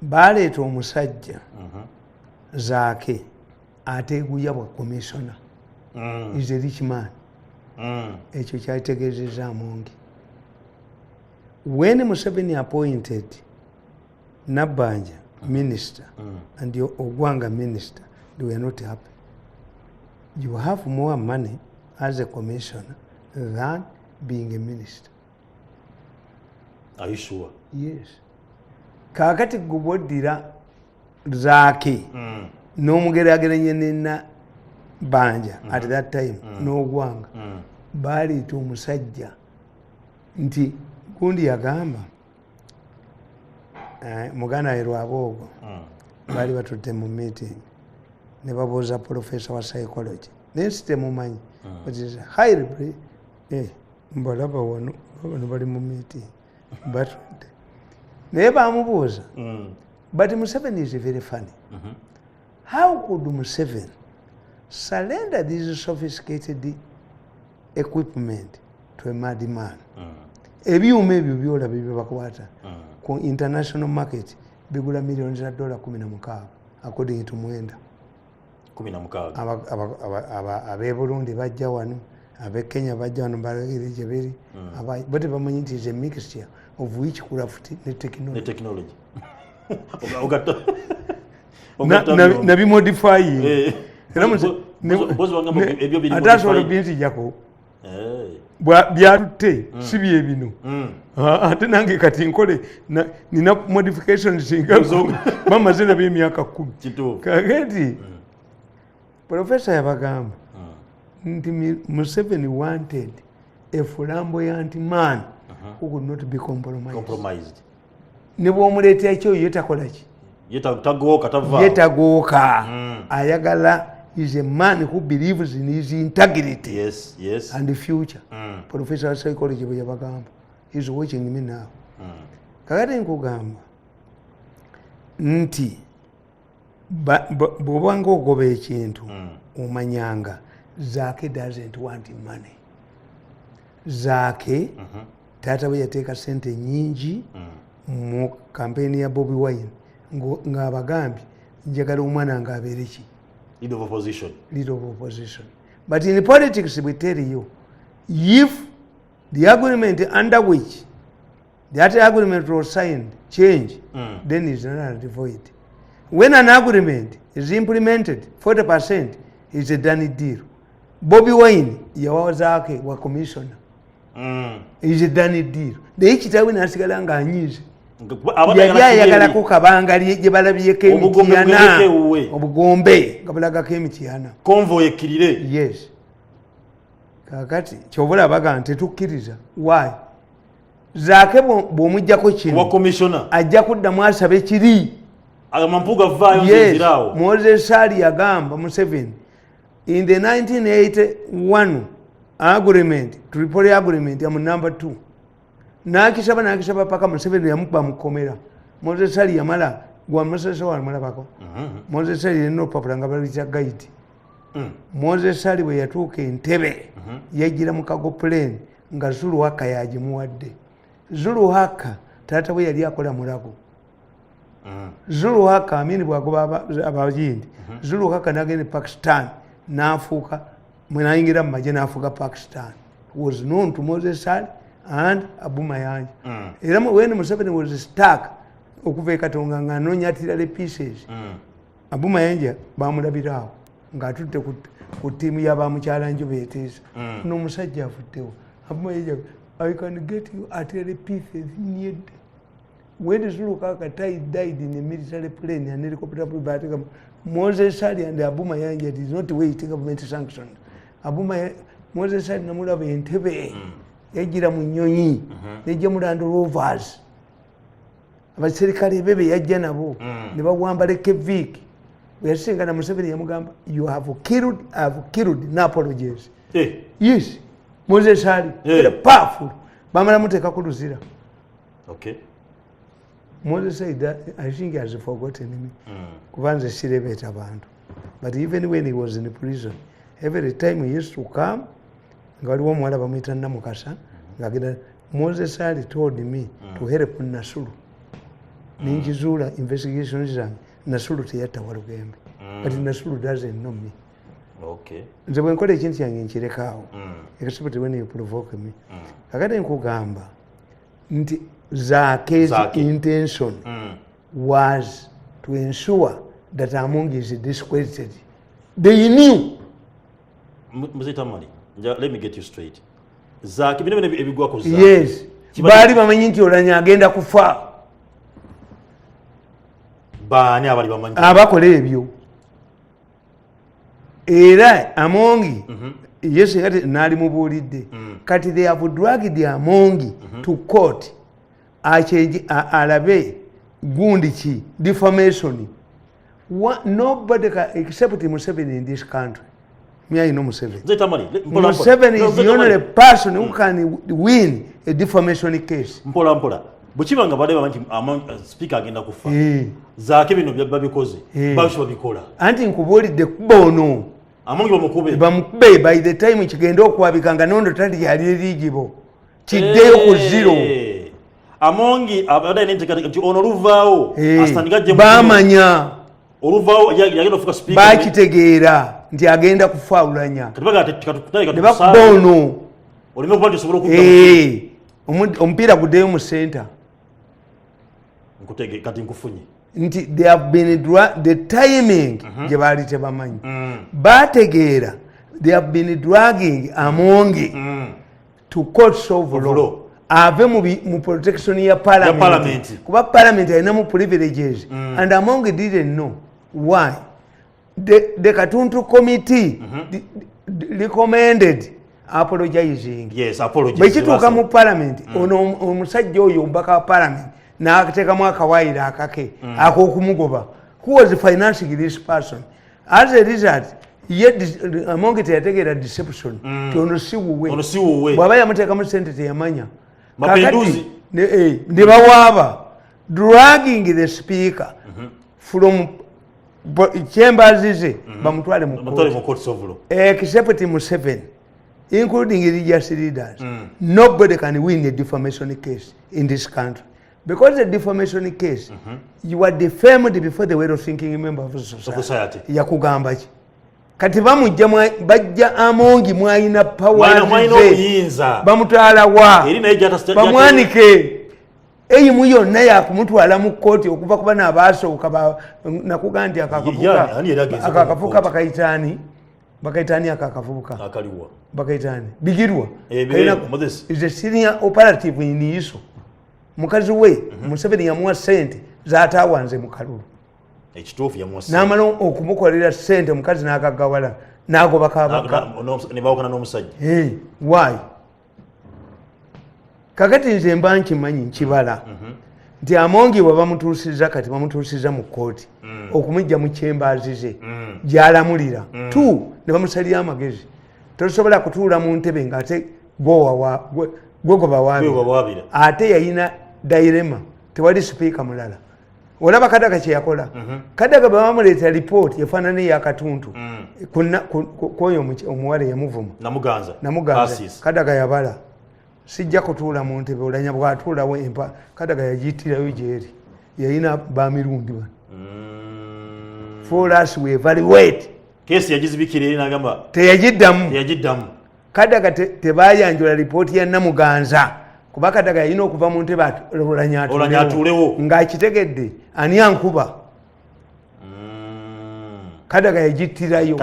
baleeta omusajja zaake ateeguya bwa commissioner is a rich man ekyo kyalitegeezezza Amongi. When Museveni appointed Nabbanja minister and Ogwanga minister, they were not happy. You have more money as a commissioner than being a minister. Are you sure? Yes. Kakati gubodira zaake n'omugeraageranye ne Banja at that time n'Ogwanga baleeta omusajja nti gundi yagamba muganda we Lwaboogo baali batutte mu meeting ne babuuza professor wa psychology nensi temumanyi highly mbalaba wano bali mu meeting batudde naye bamubuuza but Museveni is very funny. How could Museveni surrender this sophisticated equipment to a madman? Ebyuma ebyo byolaba bye bakwata ku international market bigula millions za $16 according to Mwenda. 16 abe Burundi bajja wano, abe Kenya bajja wano balagire gye biri, bote bamanyi nti is a mixture of witchcraft ne technology. Na bimodify atasobola binti jako byatutte si bye bino ate nange kati nkole nina modifications zingazo bamaze na by'emyaka 10 kakati professor yabagamba nti Museveni wanted a flamboyant man who could not be compromised. Ne bw'omuleeta ekyo yetakola ki? Yetagooka. Ayagala is a man who believes in his integrity and the future. Professor of psychology bwe yabagamba. He's watching me now. Kakati nkugamba nti bw'obanga ogoba ekintu omanyanga Zaake doesn't want money. Zaake taata we yateeka sente nyingi mu campaign ya Bobi Wine ng'abagambye njagala omwana nga abeere ki? Leader of opposition. But in politics we tell you, if the agreement under which that agreement was signed change, then it's not void. When an agreement is implemented 40% is a done deal. Bobi Wine yawa Zaake wa commissioner is a done deal. Naye kitaawe n'asigala ng'anyiize yali ayagalako kabangali gye balabyeko emitiana obugombe nga bulagako emitiana convoy ekkirire. Yes. Kakati kyobula baga tetukkiriza. Why? Zaake bw'omuggyako kino ajja kuddamu asabe kiri amampuga vaayo nzirawo. Moses Sali yagamba Museveni in the 1981 agreement, Tripoli agreement, I'm number 2. Nakisaba paka Museveni yamukuba mukomera. Moses Sali yamala gwa Moses wa mala bako. Moses Sali no papula nga bali kya guide. Moses Sali bwe yatuuka Entebbe yajjira mu kago plane nga Zulu Haka yagimuwadde. Zulu Haka taata bwe yali akola mulago. Zulu Haka amini bwagoba abajindi. Zulu Haka nagende Pakistan n'afuuka mwenayingira mu magye n'afuuka Pakistan. Was known to Moses Sali and Abu Mayanja. Era when Museveni was stuck okuva Katonga nga anoonya atirale pieces. Abu Mayanja bamulabirawo ng'atutte ku ttiimu y'abamukyala njo beeteesa. N'omusajja afuddewo. Abu Mayanja, I can get you atirale pieces near. When Zulu Haka died in a military plane and helicopter, Moses Sali and Abu Mayanja did not wait government sanctions. Moses Sali namulaba Entebbe yajjira mu nnyonyi nejja mu Land Rovers. Abaserikale bebe yajja nabo ne bawambala Kevik. Bwe yasingana Museveni yamugamba, you have killed, no apologies. Yes. Moses Sali powerful. Bamala muteeka ku luzira. Okay. Moses said that I think he has forgotten me. Kubanze sirebeta abantu. But even when he was in prison, every time he used to come, ngaliwo mwala bamwita Namukasa, ngagenda Moses Sali told me to help Nasuru. ninjizuula investigations zange Nasulu teyatta Walugembe but Nasulu doesn't know me. Okay. Nze bwe nkola ekintu kyange nkirekaawo except when you provoke me. Kakati nkugamba nti Zaake's intention was to ensure that Among is discredited. They knew. Mzee Tamale, let me get you straight. Zaake bino ebigwa ku Zaake. Yes. Baali bamanyi nti Oulanyah agenda kufa. Baani abali bamanyi. Abakola ebyo. Era Among yes kati nali mubuulidde. Kati they have dragged the Among to court. Alabe gundi ki defamation. Nobody except Museveni in this country. Me, I know Museveni. Museveni is the only person who can win a defamation case. Mpola. Buchibanga bade bamanyi speaker agenda kufa. Zaake bino babikoze. Basho babikola. Anti nkubulidde kuba ono. Amongi bamukube. Bamukube by the time kigenda okwabikanga nondo tali yali eligible. Kiddeyo ku zero. Amongi abada nti ono luvaawo astandiga je bamanya oluvaawo yagenda kufuka speaker bakitegeera nti agenda kufa Oulanyah ne bakuba ono olime kuba nti okudda omupiira guddeyo mu center nkutege kati nkufunye nti they have been the timing gye baali tebamanyi bategeera they have been dragging Among to courts of law ave mu protection ya parliament kuba parliament ayina mu privileges and Among didn't know why the Katuntu committee recommended apologizing. Yes, apologize. Bwekituuka mu parliament ono omusajja oyo mbaka wa parliament n'ateekamu akawaayiro akake ak'okumugoba who was financing this person. As a result Among teyategeera deception ti ono si wuwe bw'aba yamuteekamu sente teyamanya mapinduzi ne bawaaba dragging the speaker from chambers ze bamutwale mu courts of law except Museveni including religious leaders. Nobody can win a defamation case in this country because the defamation case you are defamed before the well thinking member of society yakugamba ki kati bamujja bajja Among mwayina power bamutwala wa bamwanike eyimu yonna yakumutwala mu kooti okuva kuba n'abaasooka nakuga nti akakafuka bakayitaani akakafubuka bakayitaani bigirwa is a senior operative in Iso mukazi we Museveni yamuwa sente zaataawanze mu kalulu ekituufu yamuwasa n'amala okumukolera sente mukazi n'agagawala n'agoba kabaka ne bawukana n'omusajja why kakati nze mba nkimanyi nkibala nti Among bwe bamutuusiza kati bamutuusiza mu kooti okumujja mu kyembaazi ze gy'alamulira ne bamusalira amagezi tosobola kutuula mu ntebe ng'ate gwegoba waabira ate yayina dairema tewali sipiika mulala olaba Kadaga kye yakola Kadaga bwe bamuleeta lipooti efaanana eya Katuntu kwoyo omuwala yamuvuma namuganza Kadaga yabala sijja kutuula mu ntebe Oulanyah bw'atuulawo empa Kadaga yagiyitirayo gyeri yayina Bamirundi bano for us we evaluate kesi yagizibikira eri n'agamba teyagiddamu Kadaga tebayanjula lipooti ya Namuganza kuba Kadaga yalina okuva mu ntebe Oulanyah atuulewo ng'akitegedde ani ankuba Kadaga yagittirayo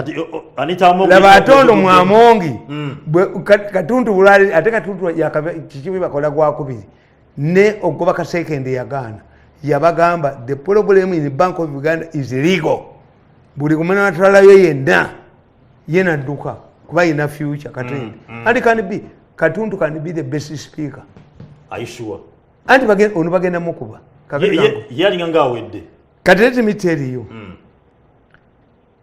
laba atondo mu Among Katuntu bulali ate Katuntu kikibi bakola gwakubiri ne ogoba kasekende yagaana yabagamba the problem in the Bank of Uganda is legal buli kumena natwalayo yenna nadduka kuba yina future Katuntu and Katuntu can be the best speaker. Are you sure? Anti ono bagenda mukuba yalinga ng'awedde kati let me tell you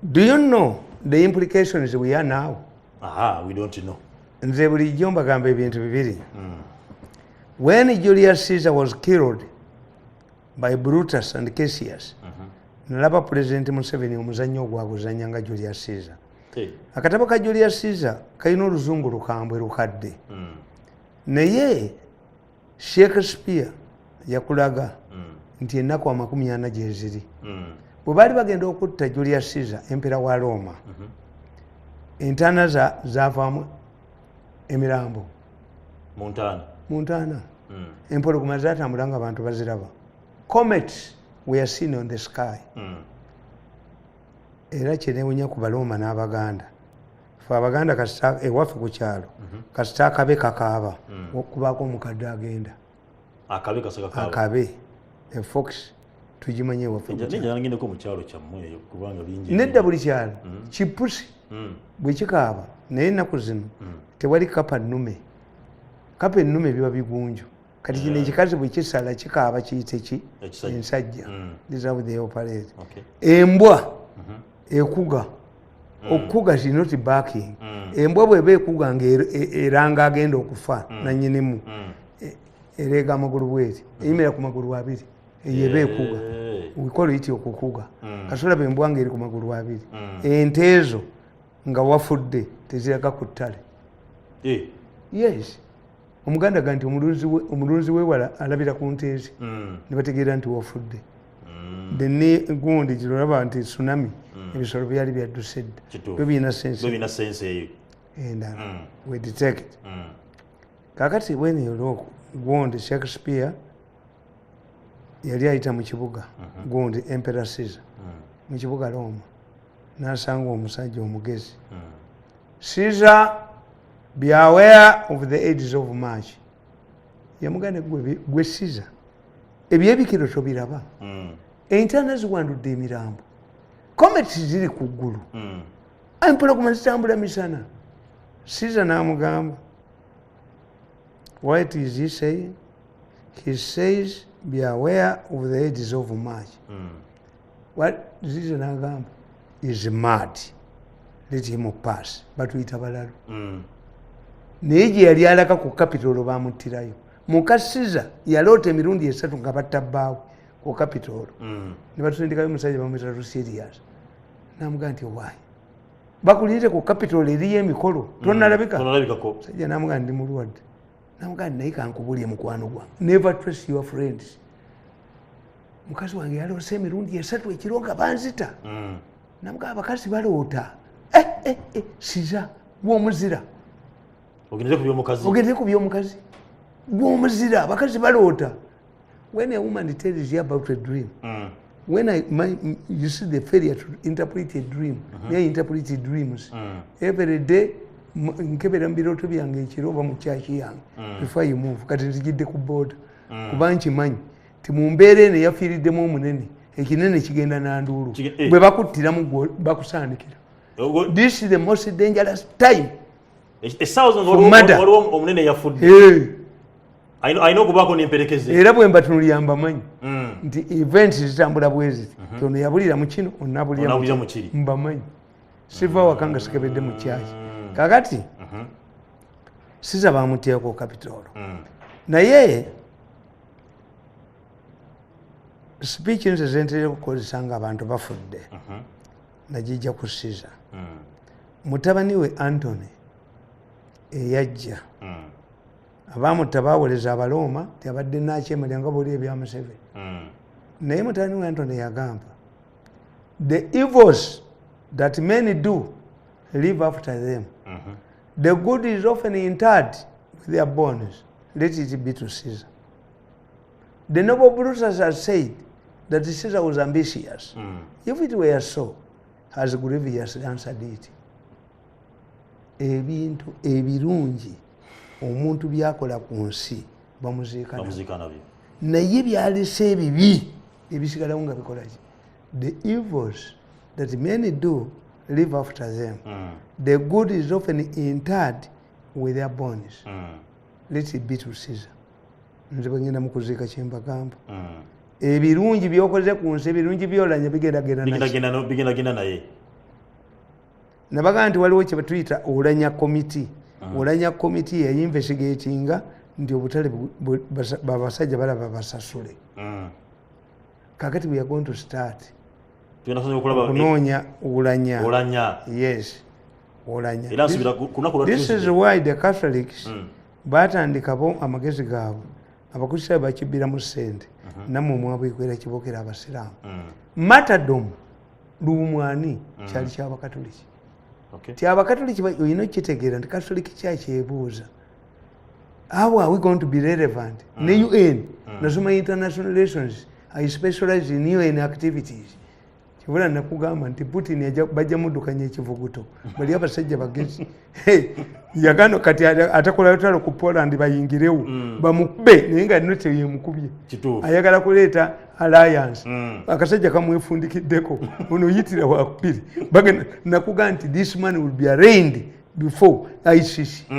do you know the implications we are now? We don't know. Nze bulijjo mbagamba ebintu bibiri. When Julius Caesar was killed by Brutus and Cassius nalaba President Museveni omuzannyo ogwaguzannya nga Julius Caesar. Akatabo ka Julius Caesar kalina oluzungu lukambwe lukadde naye Shakespeare yakulaga nti ennaku 40 gye ziri. Bwe baali bagenda okutta Julius Caesar empera wa Roma, entaana zaavaamu emirambo mu ntaana. Empologoma zaatambula nga abantu baziraba. Comets were seen on the sky. Era kyenewunya ku Baroma n'Abaganda. Fe Abaganda kasita ewaffe ku kyalo kasita akabe kakaaba okubaako omukadde agenda. Akabe efox tugimanye ewaffe. Nedda buli kyalo kipusi bwe kikaaba naye ennaku zino tewali kapa nnume. Kapa ennume biba bigunju. Kati kino ekikazi bwe kisala kikaaba kiyite ki ensajja. This is how they operate. Embwa ekuga. Okuga is not backing. Embwa bweba ekuga ng'eranga agenda okufa nannyinimu ereega amagulu bweti eyimira ku magulu abiri eyeba ekuga. We call it okukuga. Kasolaba embwa ng'eri ku magulu abiri. Ente ezo nga wafudde teziraga ku ttale. Yes. Omuganda ganti omulunzi wewala alabira ku nte ezi ne bategeera nti wafudde. Dene gundi girolaba nti tsunami ebisolo byali byadduse dda. Byo birina sense eyo. Endala we detect. Kakati when you look gundi Shakespeare yali ayita mu kibuga gundi Emperor Caesar mu kibuga Roma n'asanga omusajja omugezi. Caesar, be aware of the aids of March. Yamugane gwe Caesar. Ebyebikiro tobiraba. Entaana ziwandudde emirambo. Comets ziri ku ggulu. Empologoma zitambula misana. Caesar n'amugamba. What is he saying? He says, be aware of the aids of March. What Caesar n'agamba is mad. Let him pass. Batuyita balalu. Naye gye yali alaka ku Capitol bamuttirayo. Muka Caesar yaloota emirundi 3 nga batta bbaawe ku Capitol. Ne batusindikayo omusajja bamwita Rusirius. N'amugamba nti why? Bakulire ku Capitol eriyo emikolo. Tonnalabika? Sajja n'amugamba ndi mulwadde. N'amugamba naye kankubulye mukwano gwange. Never trust your friends. Mukazi wange yaloose emirundi 3 ekiro nga banzita. N'amugamba abakazi baloota. Caesar gw'omuzira. Ogende ku by'omukazi. Gw'omuzira abakazi baloota. When a woman tells you about a dream, when you see the failure to interpret a dream, they interpret dreams. Every day, nkebera mbirooto byange ekiro oba mu kyaki yange before you move. Kati nzigidde ku board. Kuba nkimanyi ti mu mbeera eno eyafiiriddemu omunene ekinene kigenda nanduulu. Bwe bakuttiramu bakusaanikira. This is the most dangerous time. Omunene yafudde. Ayina okubaako n'emperekeze. Era bwe mbatunulira mbamanyi nti events zitambula bwezi. Ono yabulira mu kino onabulira mu kiri. Mbamanyi. Siva wakanga sikebedde mu kyaki. Kakati Caesar bamutteeko Capitol. Naye speech nze zentera okukozesa nga abantu bafudde nagijja ku Caesar. Mutabani we Antony eyajja abamutta baawoleza Abaloma tiyabadde nakyemalya nga bwoli ebya Museveni. Naye mutabani we Antony yagamba the evils that many do live after them. The good is often interred with their bones. Let it be to Caesar. The noble Brutus has said that Caesar was ambitious. If it were so, has grievously answered it. Ebintu ebirungi omuntu byakola ku nsi bamuziika nabyo. Naye byalese ebibi ebisigalawo nga bikola ki? The evils that many do live after them. The good is often interred with their bones. Let it be to Caesar. Nze bagenda mu kuziika kye mbagamba. Ebirungi byokoze ku nsi ebirungi byolanya bigendagenda naye. Nabaga nti waliwo kye batuyita OULANYAH committee. OULANYAH committee yayinvestigatinga nti obutale babasajja balaba basasule. Kakati we are going to start kunoonya OULANYAH. Yes, OULANYAH. This is why the Catholics batandikabo amagezi gaabwe abakristaayo bakibbiramu ssente namwe mwabwekwera kibokera abasiraamu matadom lumwani kyali kyabakatoliki ti abakatoliki olina okitegeera nti katoliki kyakyebuuza how are we going to be relevant ne UN nasoma international relations I specialize in UN activities kibula nakugamba nti Putin bajja muddukanya ekivuguto bali abasajja bagezi yagano kati atakola yotalo ku Poland bayingirewo bamukube naye nga note yemukubye ayagala kuleeta alliance akasajja kamwefundikiddeko ono yitira wakubiri bagenda nakugamba nti this man will be arraigned before ICC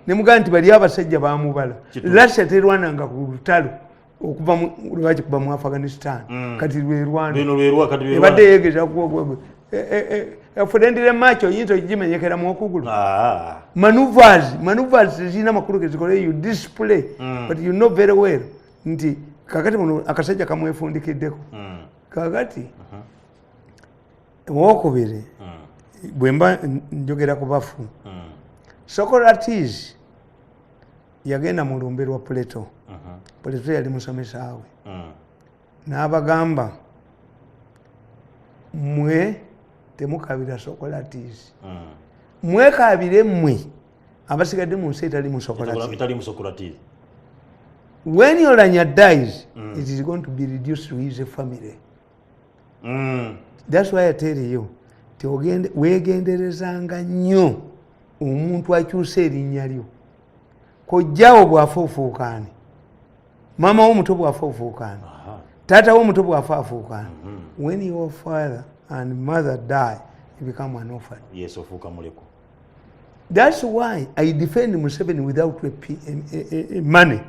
ne mugamba nti bali abasajja bamubala Russia terwananga ku lutalo okuva lwaki kuba mu Afghanistan kati lwe Rwanda ebadde yegeza efudendire macho yinto jimenyekera mu okugulu maneuvers zina makuru kezikole you display but you know very well nti kakati muno akasajja kamwefundikiddeko kakati wokubiri bwemba njogera ku bafu Socrates yagenda mu lumbe lwa Plato Plato yali musomesa we n'abagamba mwe temukabira Socrates mwekabire mmwe abasigadde mu nsi etali mu Socrates when Oulanyah dies it is going to be reduced to his family that's why I tell you wegenderezanga nnyo omuntu akyusa erinnya lyo kojjawo bwafa ofuukaani mama wo muto bwafa ofuukaani taata wo muto bwafa afuukaani when your father and mother die you become an orphan. Yes, ofuuka muleko. That's why I defend Museveni without money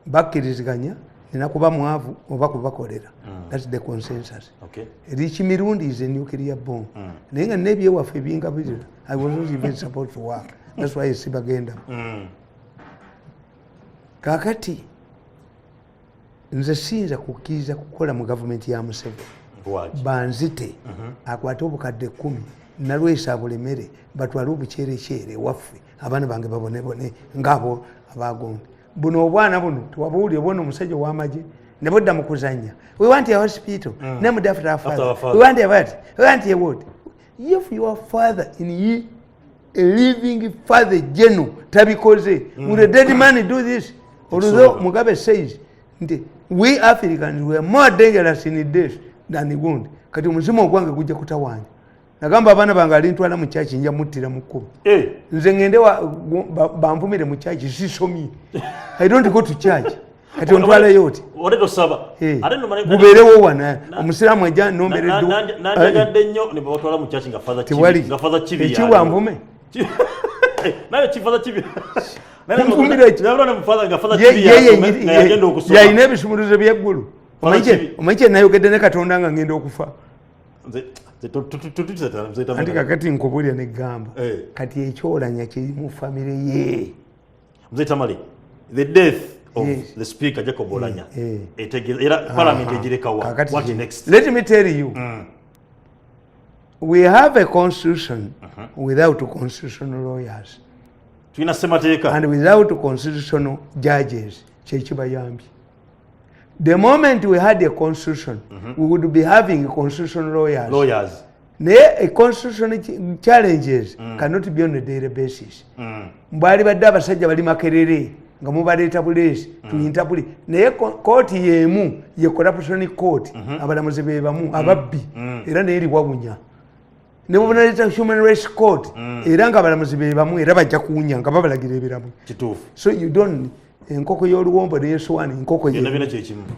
bakkiriziganya nina kuba mwavu oba kubakolera that's the consensus. Okay. Rich Mirundi is a nuclear bomb naye nga nebyewaffe ebingabirira I was not even supposed to work that's why sibagenda kakati nze siyinza kukkiriza kukola mu gavumenti ya Museveni banzite akwate obukadde 10 nalwesa bulemere batwale obucerekyere waffe abaana bange babonebone ngabo abagonde buno obwana buno tuwabuulire bona omusajja w'amagye ne bodda mu kuzanya we want a hospital named after our father we want a what we want a what if your father in ye a living father general tabikoze will a dead man do this although Mugabe says we Africans were more dangerous in this than the wound kati omuzimu ogwange gujja kutawanya nagamba abaana bange alintwala mu church nja muttira mu kkubo nze ngende banvumire mu church sisomye I don't go to church kati ontwala yote oreto saba guberewo wana omusiraamu ajja nombere do nanjagadde nnyo ne batwala mu church nga father chibi ekiwa mvume naye chifather chibi yayina ebisumuluzo byeggulu omanyi nayogedde ne Katonda nga ngenda okufa anti kakati nkubulira negamba kati ekyoLANYAH kiri mu famire ye Mzee Tamale the death of the speaker Jacob OULANYAH era parliament ejirekawa what next let me tell you we have a constitution without constitutional lawyers and without constitutional judges chekibayambi the moment we had a constitution we would be having constitutional lawyers a constitutional challenges cannot be on a daily basis mbali badde abasajja bali makerere nga mubaleeta buleesi tuyintabuli naye kooti yemu ye corruption court abalamuzi be bamu ababbi era neeri wabunya ne bubonaleeta human rights court era nga abalamuzi be bamu era bajja kuwunya nga babalagira ebiramu so you don't enkoko y'oluwombo neyesowaani enkoko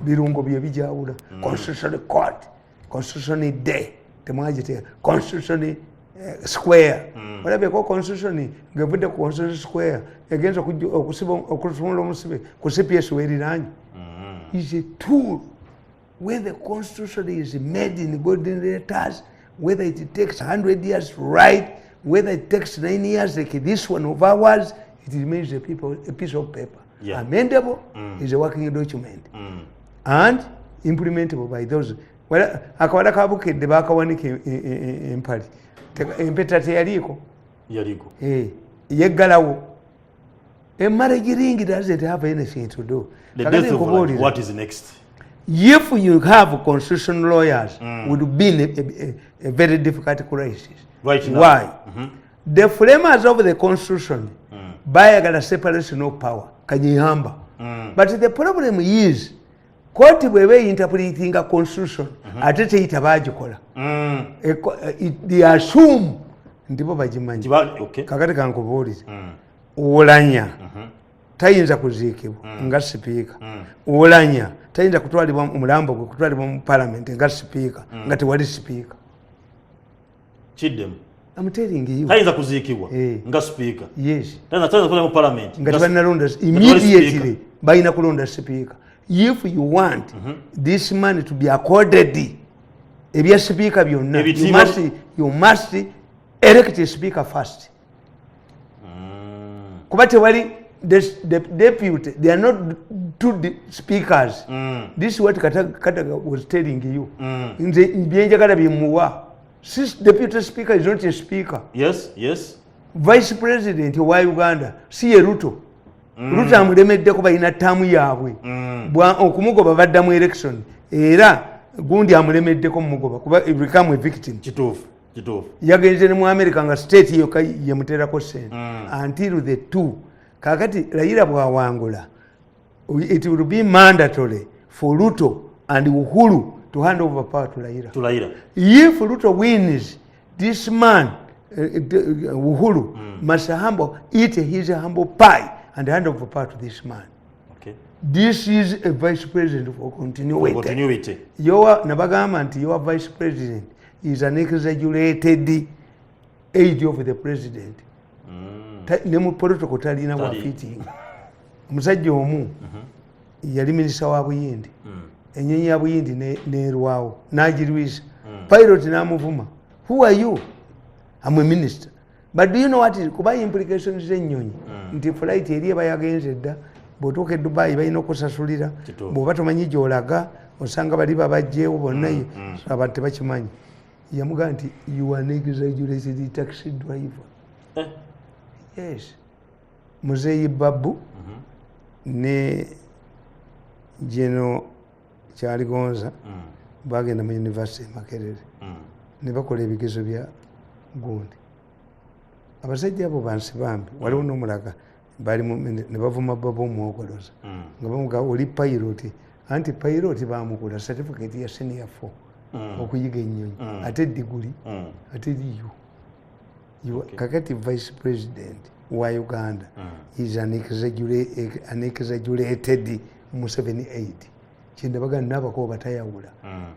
birungo bye bijawula constitutional court constitutional day temwagiteeka constitutional square olabeko constitution ngevudde ku constitution square egenza okusumula omusibe ku CPS weriranye is a tool where the constitution is made in golden letters whether it takes 100 years to write whether it takes 9 years like this one of ours it remains a piece of paper amendable is a working document and implementable by those akawala kabukedde bakawanika empali empeta teyaliiko yeggalawo a marriage ring doesn't have anything to do the death of what is next If you have constitutional lawyers, would be in a very difficult crisis. Right now. Why? The framers of the constitution bayagala separation of power kanyihamba. But the problem is court bwebe interpreting a constitution ate teyita bagikola. They assume ndipo bagimanyi. Okay. Kakati kankubuulira. Oulanyah tayinza kuziikibwa nga sipiika. Oulanyah tayinza kutwalibwa omulambo gwe kutwalibwa mu parliament nga sipiika nga tewali sipiika. Chiddem. I'm telling you. Tayinza kuziikibwa nga sipiika. Yes. Tayinza kutwalibwa mu parliament. Nga tebanalonda immediately bayina kulonda sipiika. If you want this man to be accorded ebya sipiika byonna, you must elect a speaker first. Kuba tewali the deputy, they are not two speakers. This is what Kataga was telling you. In the Bienjagada Bimuwa, since deputy speaker is not a speaker. Yes, yes. Vice president wa Uganda, si Ruto. Ruto amuleme kuba ina tamu yaabwe. Okumugoba badda mu election. Era gundi amulemedde ko mugoba kuba become a victim. Kituufu. Yagenze mu America nga state yoka yemuterako sente. Until the two. Kakati Raila bwawangula, it will be mandatory for Ruto and Uhuru to hand over power to Raila. If Ruto wins, this man, Uhuru, must eat his humble pie and hand over power to this man. Okay. This is a vice president for continuity. Your vice president is an exaggerated age of the president. Nemu protocol talina wa fitting. Omusajja omu yali minisita wa Buyindi. Ennyonyi ya Buyindi nerwawo n'agirwisa. Pilot n'amuvuma. Who are you? I'm a minister. But do you know what is kuba implications z'ennyonyi? Nti flight eri eba yagenze dda bw'otuuka e Dubai balina okusasulira. Bw'oba tomanyi gy'olaga osanga bali babajjeewo bonna abantu tebakimanyi. Yamugamba nti you are an exaggerated taxi driver. Yes. Muzeyi Babu ne Geno Kyaligonza bagenda mu university Makerere ne bakola ebigezo bya gundi. Abasajja abo bansi bambi waliwo n'omulaga bali ne bavuma Babu omwogoloza nga bamuga oli pilot anti pilot bamukula certificate ya senior 4 okuyiga ennyonyi ate diguli ate liyo. Kakati vice president wa Uganda is an exaggerated Museveni aid. Chindabaga nabako batayawula.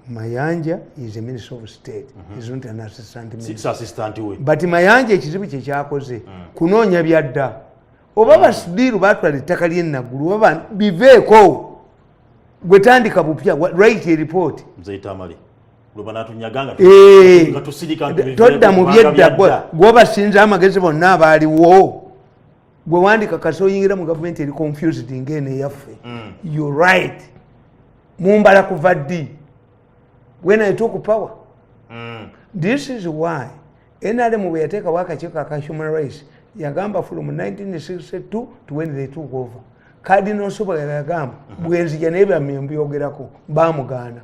Mayanja is a minister of state. He's not an assistant minister. But Mayanja ekizibu kye kyakoze kunoonya byadda. Oba basudiru batwala ettaka ly'enaggulu oba biveeko gwe tandika bupya write a report. Mzee Tamale. Todda mu byedda gwobasinza amagezi bonna abaaliwo gwe wandika kasi oyingira mu gavumenti eri confused ng'eno eyaffe. You're right. Mumbala kuva ddi when I took power. This is why NRM bwe yateekawo akakiiko aka human rights yagamba from 1962 to when they took over. Cardinal Suba yagamba bwenzija naye byammwe mbyogerako baamugaana.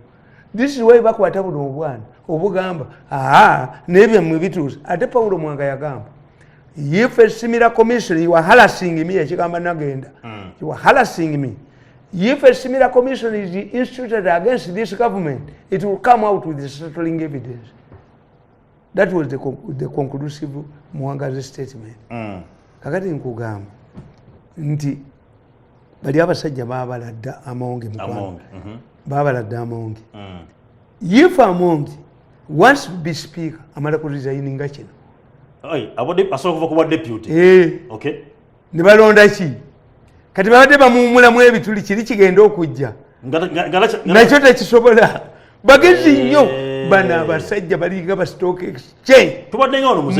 This is why bakwata buno obwana obugamba nebyo mu bituusa ate Paulo Mwanga yagamba if a similar commission you are harassing me ekigamba nagenda you are harassing me if a similar commission is instituted against this government it will come out with the settling evidence. That was the conclusive Mwanga's statement. Kakati nkugamba nti bali abasajja baabaladda amonge mu babaladde amonge. If amonge wants to be speaker amala ku resigning nga kino asobola kuva kuba deputy. Okay. Ne balonda ki kati babadde bamuwumulamu ebituli kiri kigenda okujja nakyo tekisobola bagezi nnyo bano abasajja balinga ba stock exchange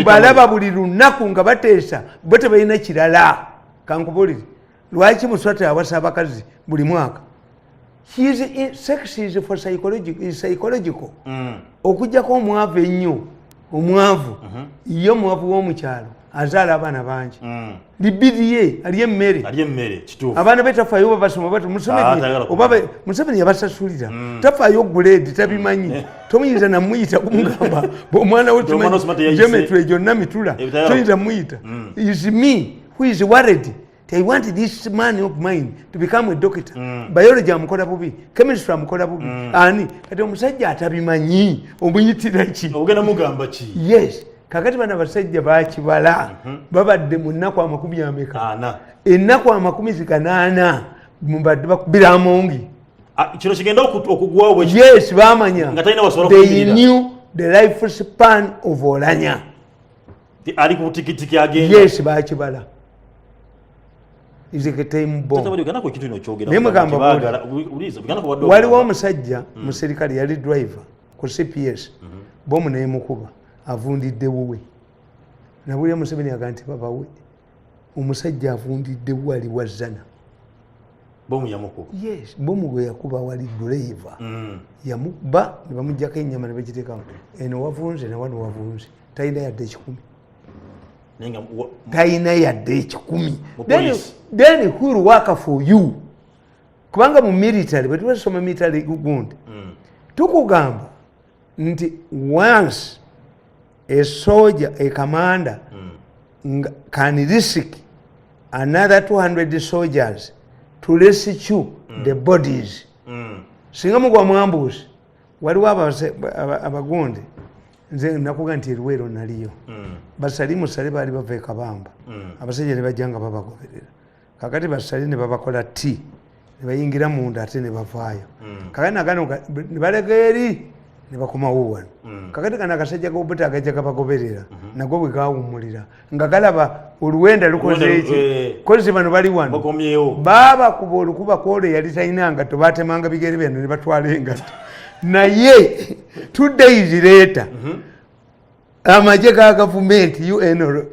balaba buli lunaku nga bateesa bo tebalina kirala. Kankubulire lwaki Muswata awasa abakazi buli mwaka? Sex is for psychological. Okujjako omwavu ennyo omwavu ye omwavu w'omukyalo azaala abaana bangi libiriye ali emmere abaana be tafaayo oba basoma bati Museveni yabasasulira tafaayo guleedi tabimanyi tomuyinza namuyita kumugamba omwana we geometry gyonna mitula toyinza muyita is me who is worried. I want this man of mine to become a doctor. Biology amukola bubi, chemistry amukola bubi. Ani kati omusajja atabimanyi omuyitira ki? Ogenda mugamba ki? Yes. Kakati bana basajja bakibala babadde mu nnaku amakumi ameka. Ennaku amakumi zikanaana mbadde bakubira amongi. Kino kigenda okugwawo bwe. Yes, bamanya. Nga talina basobola kuyimirira. They knew the life span of OULANYAH. Ali ku tikitiki agenda. Yes, bakibala. Waliwo omusajja mu serikale yali driver ku CPS bomu nemukuba avundidde wuwe nabulya Museveni agamba nti baba we omusajja avundidde wuwe ali wazana bomu yamukuba. Yes, bomu gwe yakuba wali driver yamukuba ne bamuggyako ennyama ne bagiteekamu eno wavunze na wano wavunze talina yadde ekikumi. Taina yadde ekikumi. Then who will work for you? Kubanga mu military bwe tubasoma military gundi tukugamba nti once a soldier, a commander can risk another 200 soldiers to rescue the bodies. Singa mugwa mwambuzi waliwo abagundi nze nakuga nti Luweero naliyo basali musale baali bava Kabamba abasajja ne bajjanga babagoberera kakati basali ne babakola ti ne bayingira munda ate ne bavaayo kakati nagano ne balegeeri ne bakomawo wano kakati kana akasajja g'obuta agajja gabagoberera nagwo bwe gawummulira nga galaba oluwenda lukoze eki kozi bano bali wano baabakuba olukuba kwole yali talina ngatto baatemanga bigere byano ne batwala engatto naye 2 days later amagye ga government UNRA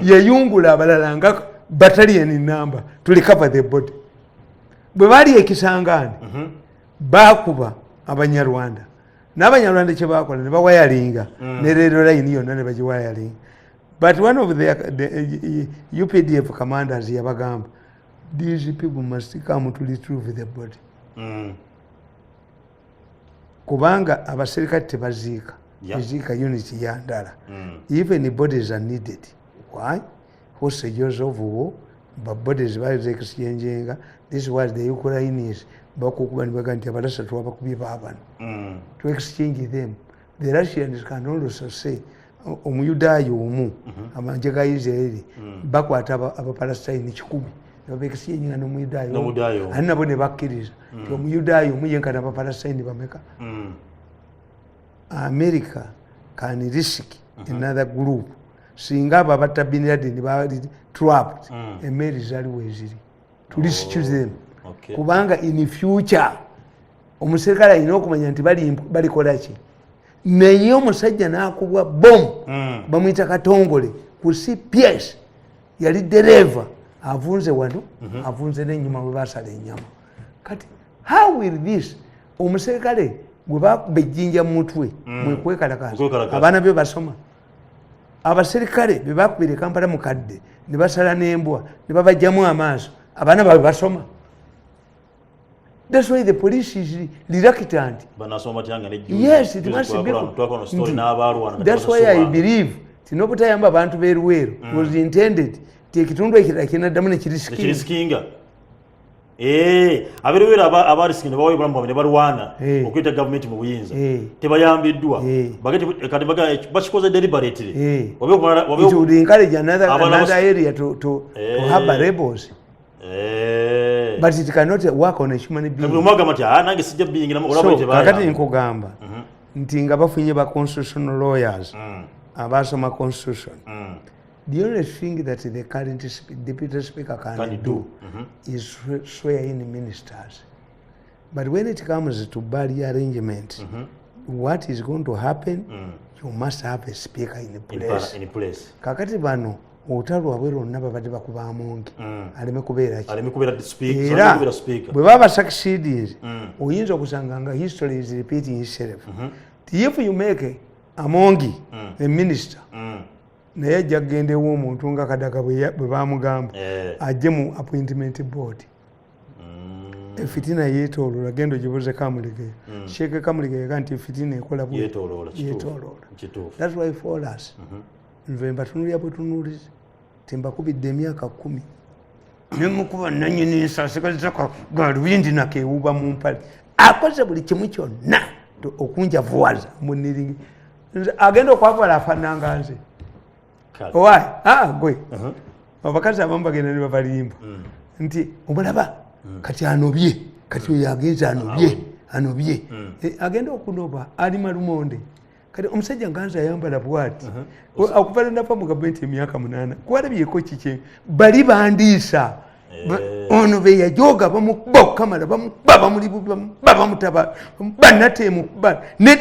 yeyungula abalala nga battalion number to recover the body. Bwe bali ekisangane bakuba abanyarwanda n'abanyarwanda kye bakola ne bawayalinga ne rero line yonna ne bagiwayalinga. But one of the UPDF commanders yabagamba these people must come to retrieve the body. Kubanga abaserikale tebaziika eziika unit ya ndala even bodies are needed. Why? Hostages of war but bodies bali exchanging. This was the Ukrainians bakukuba nibaga nti abalasa twabakubye babano to exchange them. The Russians can also say omuyudayo omu amanje ga Israeli bakwata abapalestine 10 babexchanging n'omuyudayo ani nabo ne bakkiriza nti omuyudayo omuyenkana abapalestine bameka. America can risk another group singa babata bin Laden bali trapped emeri zaliwo eziri to rescue them. Kubanga in future omuserikale alina okumanya nti balikola ki naye omusajja n'akubwa bomu bamuyita Katongole ku CPS yali dereva avunze wano avunze n'ennyuma bwe basala ennyama. Kati how will this omuserikale gwe bakuba ejjinja mu mutwe mwekwekalakaasa abaana byo basoma abaserikale be bakubira Kampala mukadde ne basala n'embwa ne babajjamu amaaso abaana baabwe basoma. That's why the police is reluctant. Yes, it must be. That's why I believe tinobutayamba abantu be Luweero was intended tekitundu ekirala kinaddamu ne kirisikinga. Aberuweero abarisikinga bawayo bulamu ne balwana okuyita government mu buyinza tebayambiddwa kati bakikoze deliberately. It would encourage another area to have rebels. But it cannot work on a human being. So, kakati nkugamba nti nga bafunye ba constitutional lawyers abasoma constitution. The only thing that the current deputy speaker can do is swear in ministers. But when it comes to body arrangement, what is going to happen? You must have a speaker in place. Kakati bano otalo abero naba bade bakuba amongi aleme kubeera era bwe baba succeeds oyinza okusanga nga history is repeating itself. If you make Amongi the minister naye ajja kugendewo omuntu nga Kadaga bwe bamugamba ajje mu appointment board fitina yeetooloola genda ogibuze Kamulegeya Sheikh Kamulegeya nti fitina ekola yeetooloola. That's why for us nve mbatunulira bwe tunuuliza tembakubidde emyaka 10 nemukuba nannyini nsaasigaliza galubindi nakeewuuba mu mpale akoze buli kimu kyonna okunjavuwaza muniringi agenda okwavala afaananga nze owaayi gwe abakazi abamu bagenda ne babalimba nti omulaba kati anobye kati oyo agenza anobye agenda okunoba ali malumonde kati omusajja nganza ayambala bwati okuvala nava mu gavumenti emyaka 8 kuwalabyeko kiki bali bandiisa ono be yajoga bamukuba okukamala bamukuba bamutaba banatemu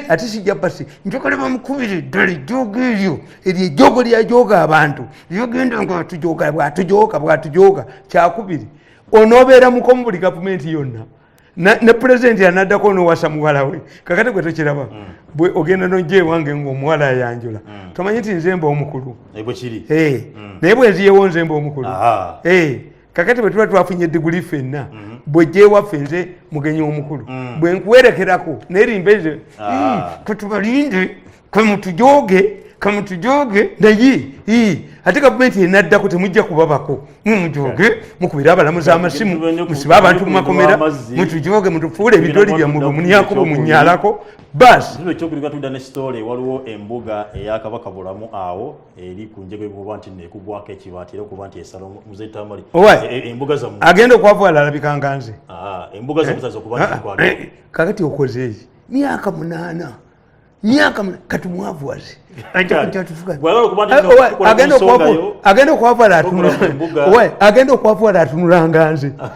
ate sijja basi njogala bamukubire ddala ejjooga eryo eryo ejjoogo lyajoga abantu lyogenda nga bwatujoga kyakubiri onoobeera mukomu buli gavumenti yonna ne pulezidenti anaddako n'owasa muwala we kakati gwe tokiraba bwe ogenda nojja ewange ng'omuwala ayanjula tomanyi nti nze mba omukulu naye bwe nziyewo nze mba omukulu kakati bwe tuba twafunye diguli ffenna bw'ojja ewaffe nze mugenyi omukulu bwe nkuwerekerako nerimbe ketubalinde kamutujoge naye ate gavumenti enaddako temujja kubabako mumujoge mukubire abalamuzi amasimu musibe abantu mu makomera mutujoge mutufuule ebidoli byammwe muniakubo munyalako basi ekyokulika tudda ne story waliwo embuga eyakabaka bulamu awo eri ku njege kuba nti nekugwako ekibaati era okuba nti esalo muzee Tamale embuga zammwe agenda okwavuwala alabikanga nze embuga zamusaza okuba nti kakati okozeeki myaka 8 kati mwavuwaze agenda okwavuwala atunulanga nze